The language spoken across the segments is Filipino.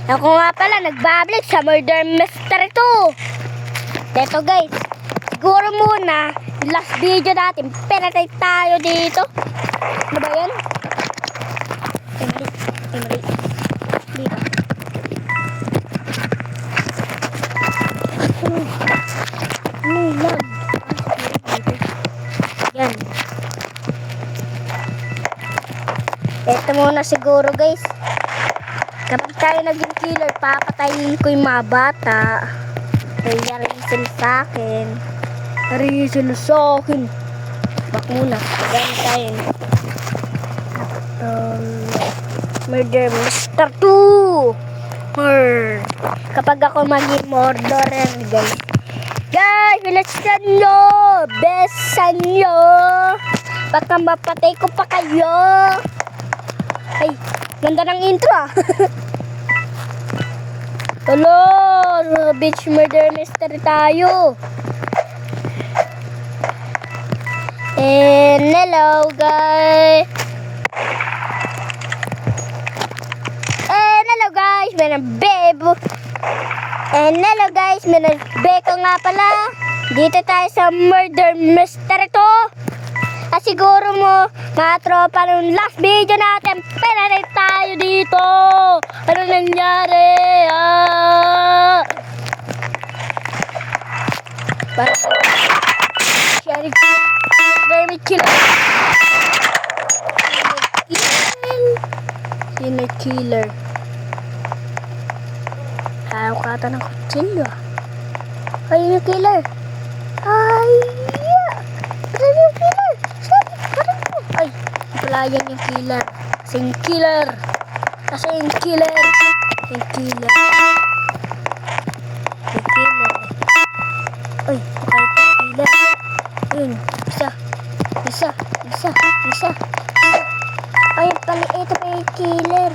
Ako nga pala, nagbabalik sa Murder Mystery 2. Ito guys, siguro muna, last video natin, pinatay tayo dito. Ano ba yan? Mali. Dito. Lag. Yan. Ito muna siguro guys. Kapag tayo naging killer, papatayin ko yung mga bata. Kaya reason sa akin. Reason sa akin. Bak muna. Ganyan tayo. Murder Mystery 2. Kapag ako maging murderer guys. Guys, bilisan nyo. Besan nyo. Baka mapatay ko pa kayo. Ay, ganda ng intro ah. Hello, beach murder mystery tayo. And hello guys. And hello guys, may nabebo. And hello guys, may nabeko nga pala. Dito tayo sa murder mystery to. At siguro mo, mga tropa, nung last video natin, pinatay tayo dito. Ano nangyari? Sherry killer. Sino killer? Ayaw kata ng kutsilyo. Ay, yung killer. Ay, parang yung killer. Ay, wala yan yung killer. Kasi yung killer. Yung killer. Uy, nakita yung killer. Yun, isa. Ay, pala, ito pa yung killer.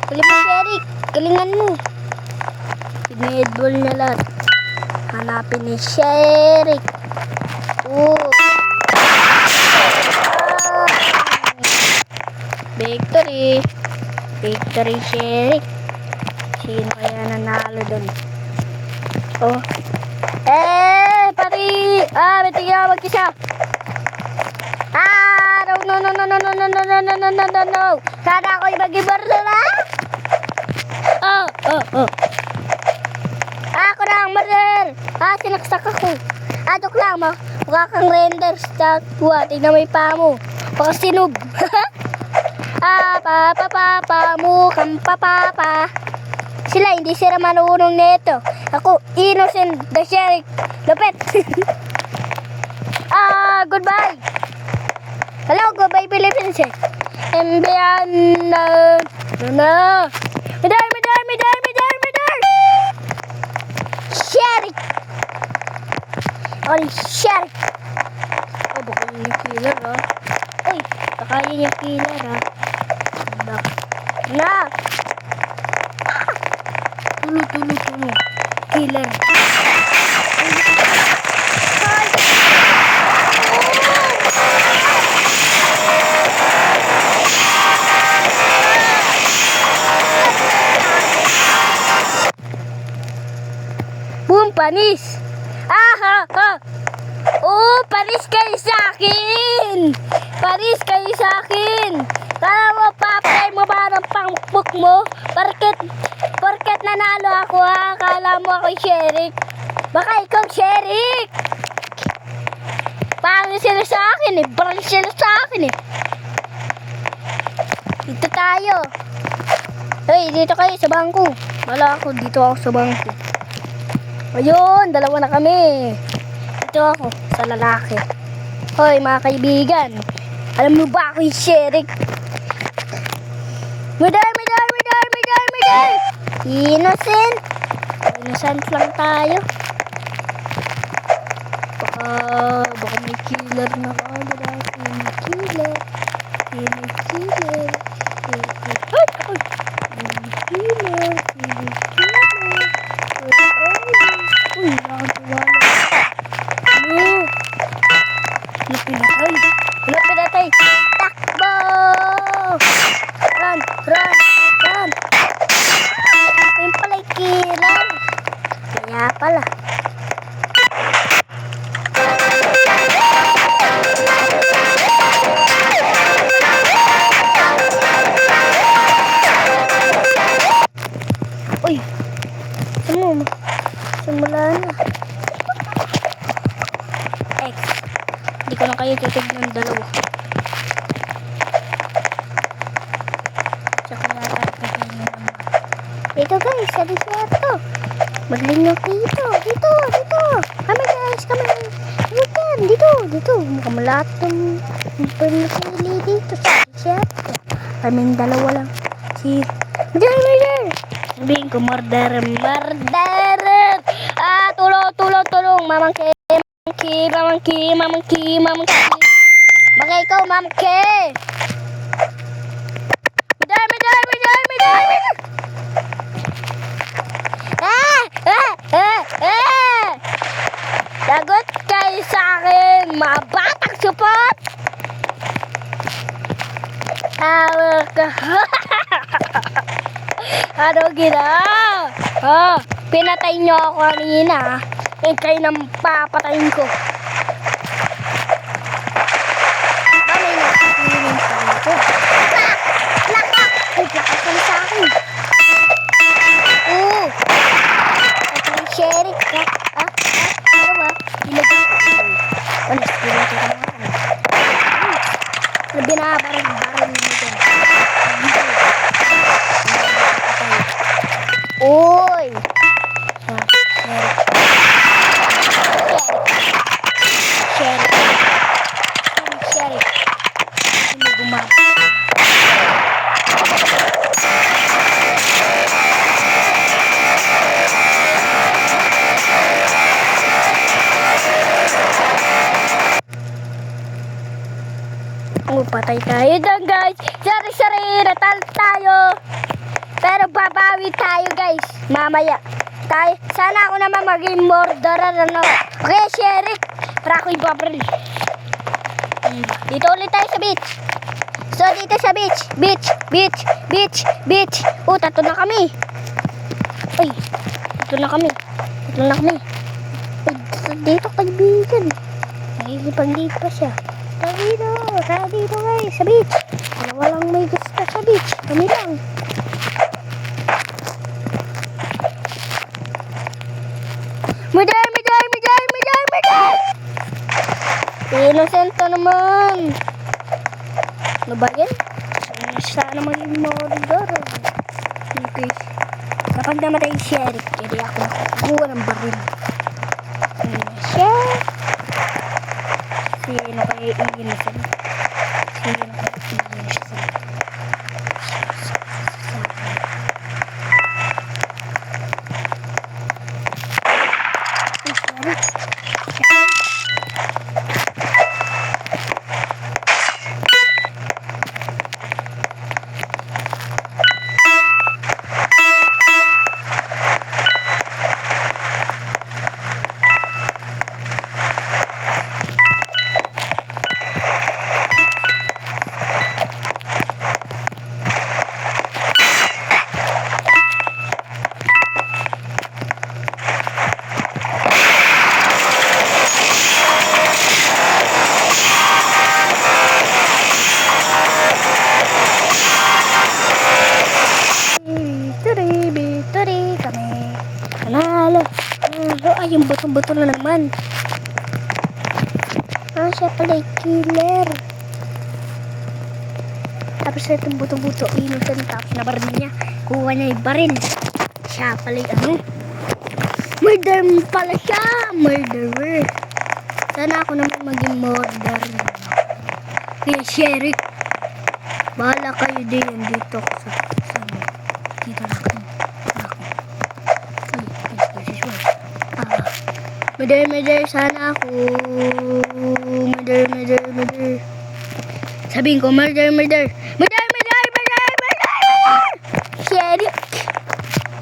Galing mo, Eric. Galingan mo. Pinedball na lahat. Hanapin ni Sherry. Victory Sherry. Sino kaya nanalo dun? Pari! Beting nga mag-isa. No. Sana ako'y mag-ibarlo na? Ako na ang murder. Sinaksak ako. Joke lang, mukha kang render sa buha. Tignan mo yung paa mo. Baka sinug. Mukhang papapa. Sila, hindi sila manunong nito. Ako, innocent, the sheriff. Lupit. Goodbye. Hello, goodbye, Philippines. Embiyan na. Midar. Sheriff. All sheriff. Baka yung killer, ha? Uy, baka yun yung killer, ha? Na! Tulo. Killer. Boom, panis! Panis kayo sa akin! Kala mo, papay mo ba ng pangpuk mo? Porket nanalo ako, ha? Kala mo ako Sheriff. Baka ikaw Sheriff. Paano sila sa akin, eh? Baril sila sa akin, eh. Dito tayo. Hey, dito kayo sa bangko. Wala ako, dito ako sa bangko. Ayun, dalawa na kami. Dito ako, sa lalaki. Hoy, mga kaibigan. Alam mo ba ako yung Sheriff? Murder! Innocent lang tayo. Baka may killer na kagad. Killer. Uy, nakagawa na. Pinatay. Takbo! Run! titignan dalawa. Tsaka yata ito naman. Dito guys, sa disyerto. Maglinyok dito. Kami guys, kami. Dito. Mukhang lahat ng pinasili dito sa disyerto. Kaming dalawa lang. Si Murder! Sabihin ko, murder! Tulong! Mamangke! Baka ikaw, mamangke! Murder! Lagot kayo sa akin, mga batang supot! Ano ginawa? Pinatay niyo ako kanina. Kayo nang papatayin ko. Ba may nakasiling sa dito? Laka! Ay, lakas ka sa akin. Ito yung sheriff ka. Ano ba? Ilagay ko. Ano? Ilagay ko naman. Binabaril mo dyan. Uy! Sheriff. Sino gumapa? Patay tayo doon guys. Sorry, natalo tayo. Pero babawi tayo guys. Mamaya. Sana ako naman maging murderer. Okay, sheriff. Para ako ibabril. Dito ulit tayo sa beach. So, dito sa beach. Beach. Tatlo na kami. Ay, tatlo na kami. Ay, dito kaibigan. Nakikipag-date pa siya. Tara dito guys, sa beach. Walang may gusto sa beach. Kami lang. Murder! Innocent ka naman. Ano ba yan? Sana maging murder. Okay. Kapag namatay yung sheriff, hindi ako nakukuha ng baril. Sheriff! Sino kaya innocent? Victory kami. Panalo. Ay, yung buto-buto na naman. Siya pala yung killer. Tapos itong buto-buto, innocent. Tapos nabaril niya. Kuha niya yung baril. Siya pala yung murder pala siya. Murderer. Sana ako naman maging murderer. Kaya sheriff. Bahala kayo din. Dito ako sa dito na ako. Murder, sana ako. Murder. Sabihin ko, murder.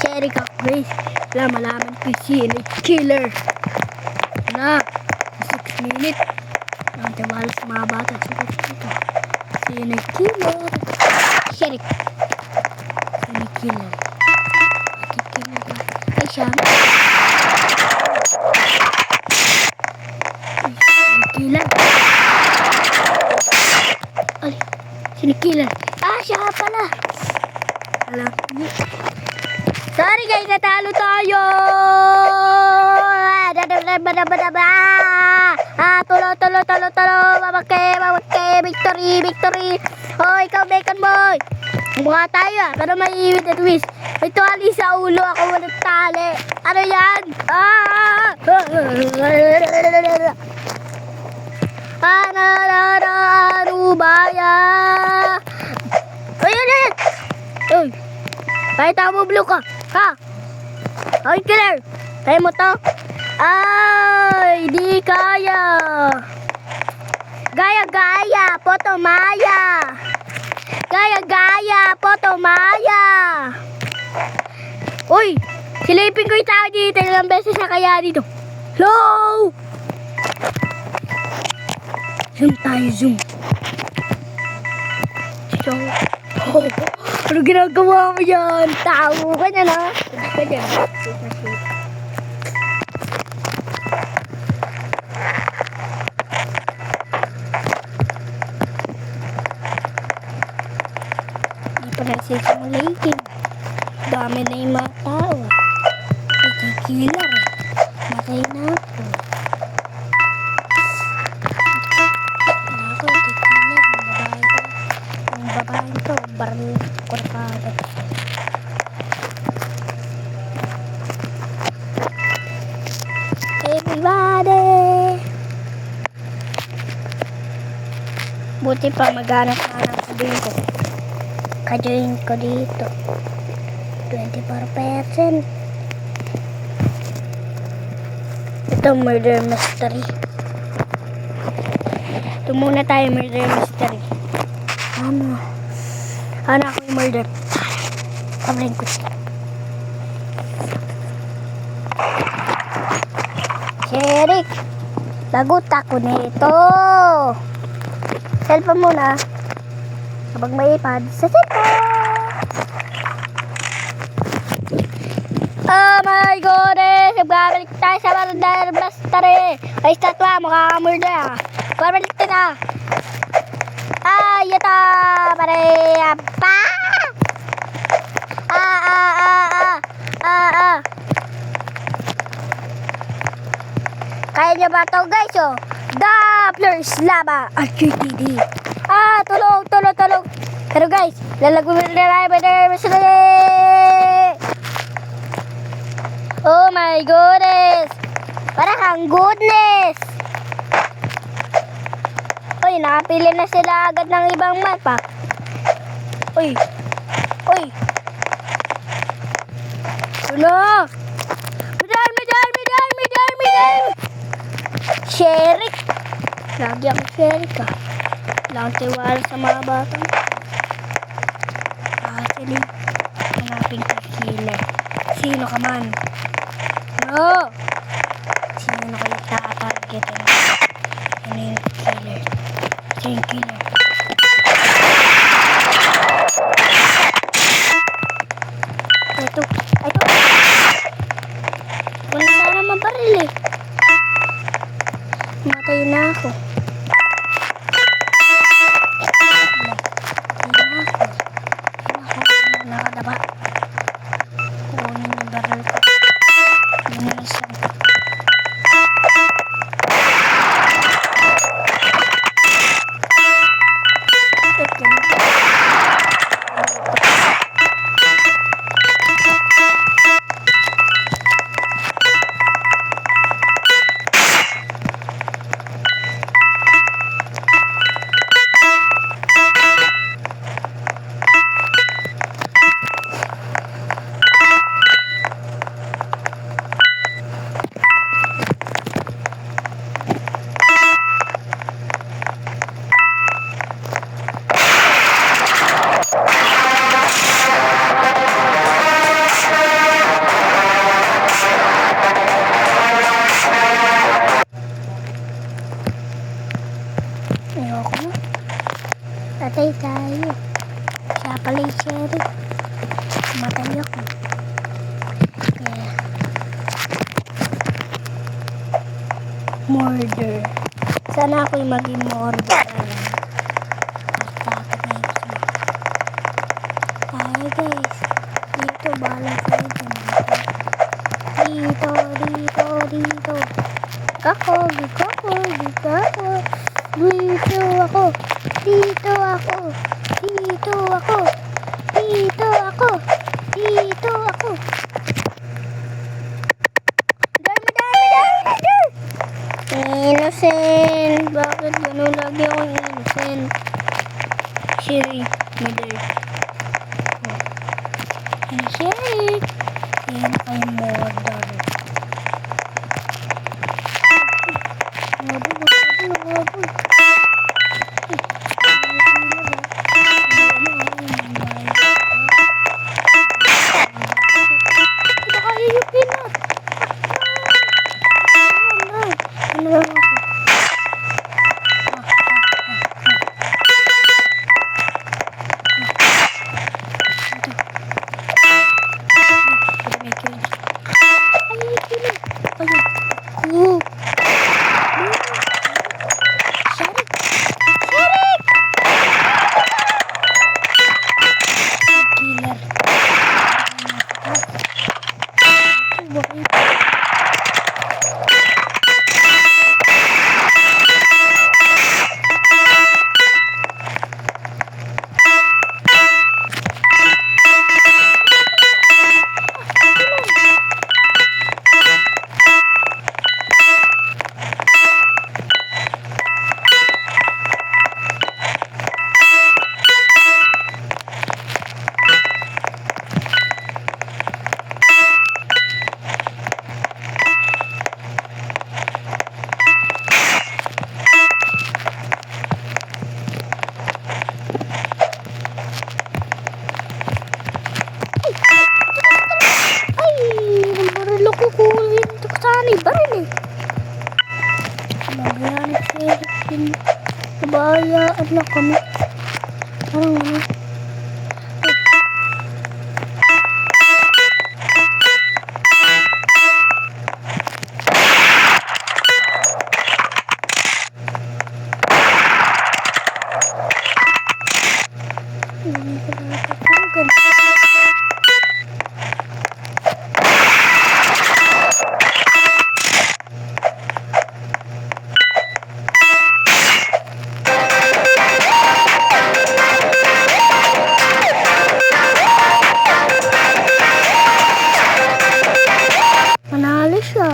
Sheriff ako, guys. Wala malaman ko sino killer. Na, 6 minutes. Ang tiwala sa mga bata. Sino killer? Sheriff. Sino killer? Ay, siya. Killer. Ay, sinikilan. Siya pala. Alam niyo. Sorry guys, natalo tayo. Tulo. Mamake. Victory. Oh, ikaw, bacon boy. Mukha tayo pero may iwit at twist. May tuwali sa ulo, ako walang tali. Ano yan? Rubaya. Ayun. Uy, kahit ako blue ka. Ha? Okay, killer. Kaya mo to? Ay, di kaya. Gaya, Poto Maya. Uy, silipin ko yung tao dito. Ilang beses na kaya dito. Hello! Zoom tayo, zoom. So, ano ginagawa mo yan? Tao ka na na. Hindi pa nagsisimulating. Dami na yung mga tao. Killer. Matay na ako. Babae to, barang korkada. Everybody! Buti pa maghanap ko dito. Kajoin ko dito. 24%. Ito, murder mystery. Ito muna tayo, murder mystery. Ano ako yung murder? Kamalain ko siya. Sherik, lagot ako nito. Cellphone muna. Kapag may ipad, sa cellphone. Oh my goodness! Nagbabalik tayo sa murder mystery. Ay, statwa, mukha-murder ah. Babalik tayo na. Yata pare apa? Kaya niya ba ito guys oh? Dapplers laba RGTD. Tulog. Pero guys, lalagawin na tayo oh my goodness. Parang goodness. Uy, nakapili na sila agad ng ibang mapa. Uy. Ano? Medal! Sherik. Lagi ako Sherik ah. Lang tiwala sa mga batang. Sila. Hanapin ko killer. Sino ka man? No! Sino kayo tatargetin? Ano yung killer? Sino killer? Ito. Wala sana mabaril eh. Matay na ako. Nakadaba. Kunin yung baril ko. Munisan ko. Ayoko na. Patay tayo. Siya pala yung Sherik. Matay ako. Kaya. Murder. Sana ako'y maging murder. Tayo guys. Dito, bahala kayo dyan. Dito. Kakogi. ako. Dito ako. Dami. Innocent. Bakit gano'n lagi akong innocent? Sherry, mother. Sherry. Yan ay mother. Nabul. Baka iyupin na. Ano lang ako? Nabayaan na kami. Parang ano. Manalo siya.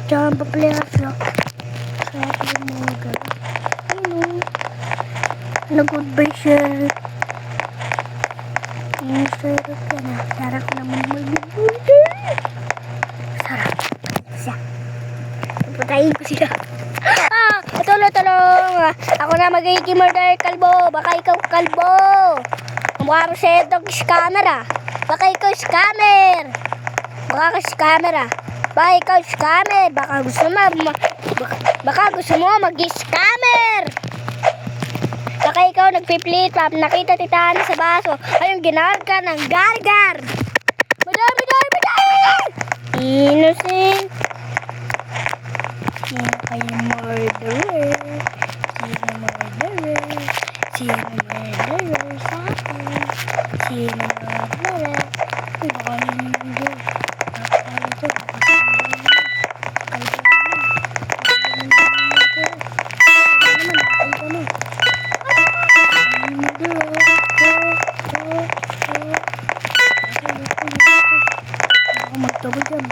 Diyan pa-player siya. Kaya yung mga gano'n. Ayun o. Nag-goodbye siya. Ang sarap ka na. Sarap naman mag-goodbye. Sarap. Siya. Patayin ko siya. Tulong. Ako na magiging murder kalbo. Baka ikaw kalbo. Mukha mo siya itong scammer ah. Baka ikaw scammer. Baka scammer ah. Baka ikaw scammer. Baka gusto mo mag-scammer. Baka ikaw nagpiplit pa. Nakita titahan sa baso. Ayun ginawag ka ng gargar. Madami. Innocent. Sino kayo murderer? Sino murderer sa akin? Sino murderer? Baka hindi. Magtawag dyan.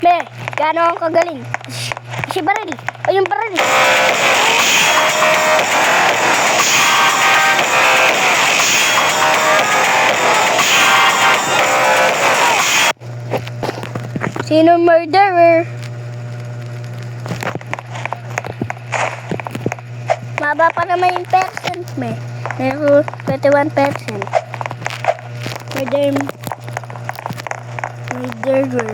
Me, gaano ako kagaling? Si baril. O yung baril. Sino murderer? Maba pa naman yung percent, me. Meron 21%. Murderer.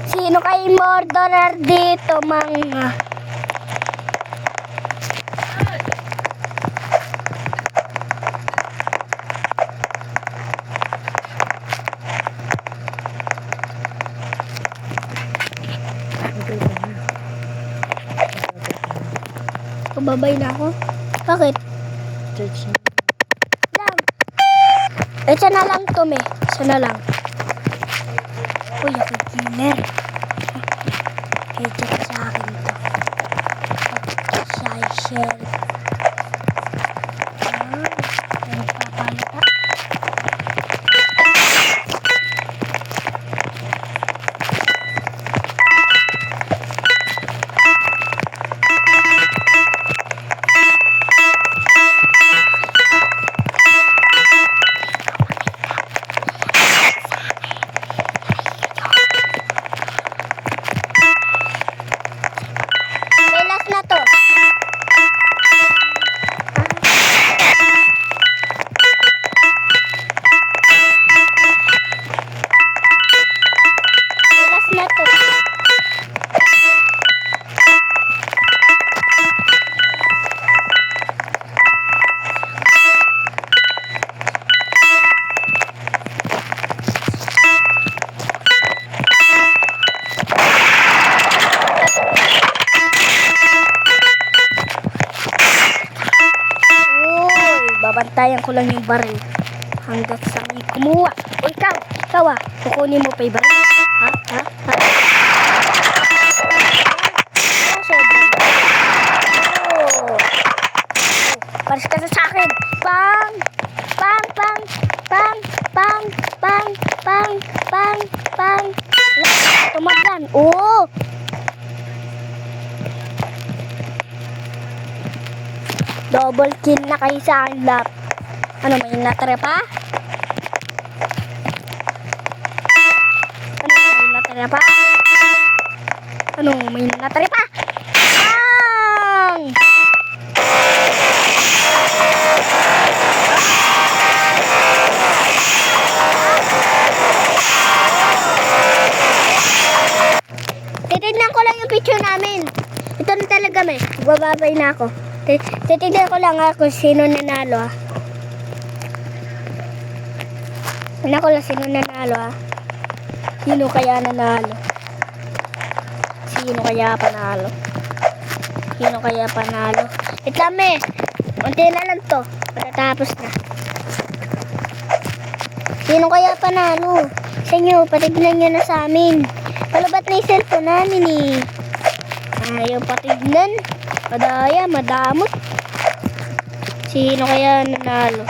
Sino kayo murderer dito, mga? Babay na ako. Bakit? Lang. Isa na lang to, me. Isa na lang. Uy, ako killer. I-check sa akin to. Sa shell. Nagpapalita. Na to. Last na to. Babantayan ko lang yung baril hanggat sa may kumuha. O ikaw kukunin mo pa yung baril. Ha? Sobrang. Paris ka sa akin. Pang. Tumaglan. Oo. Double kill na kayo sa akin lahat. Ano, may natira pa? Ano, may natira pa? Bang! Titignan ko lang yung picture namin. Ito na talaga, may. Bababay na ako. Titignan ko lang kung sino nanalo. Tignan ko lang sino nanalo. Sino kaya nanalo? Sino kaya panalo? Itlame! Unti na lang to. Matatapos na. Sino kaya panalo? Sa inyo, patignan nyo na sa amin. Palubat na yung cellphone namin eh. Ayaw patignan. Madaya, madamot. Sino kaya nanalo?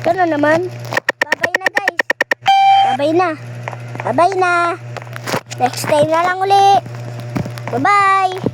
Gano'n naman. Babay na, guys. Babay na. Next time na lang uli. Bye-bye.